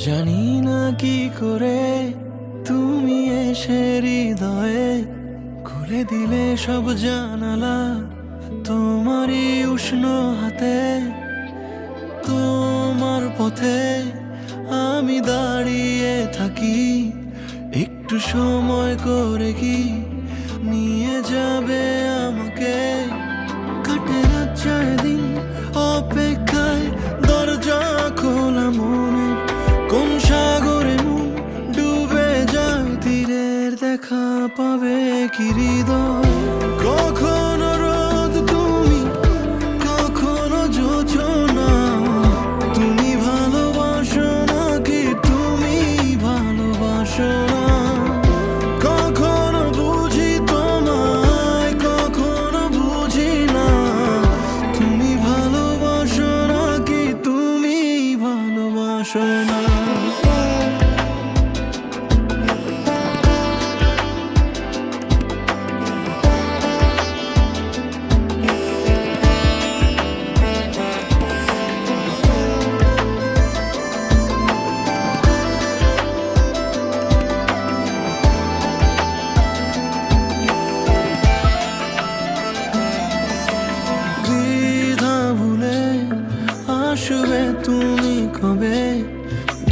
জানি না কি করে তুমি এসে হৃদয়ে খুলে দিলে সব জানালা, তোমারই উষ্ণ হাতে। তোমার পথে আমি দাঁড়িয়ে থাকি, একটু সময় করে কি নিয়ে যাবে আমাকে। কাটে রাত যায় দিন অপেক্ষায়, দরজা খোলা মনে, কোন সাগরে মন ডুবে যায়, তীরের দেখা পাবে কি হৃদয়। কখনো রোদ তুমি, কখনো যোছনা, তুমি ভালোবাসো নাকি তুমি ভালোবাসো না। কখনো বুঝি তোমায়, কখনো বুঝি না, তুমি ভালোবাসো নাকি তুমি ভালোবাসো না। দ্বিধা ভুলে আসবে তুমি কবে,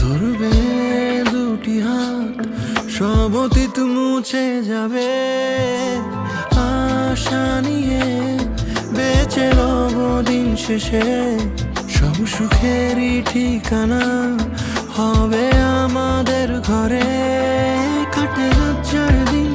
ধরবে দুটি হাত, সব অতীত মুছে যাবে। আশা নিয়ে বেঁচে রব দিন শেষে, সব সুখেরই ঠিকানা হবে আমাদের ঘরে। কাটে রাত যায় দিন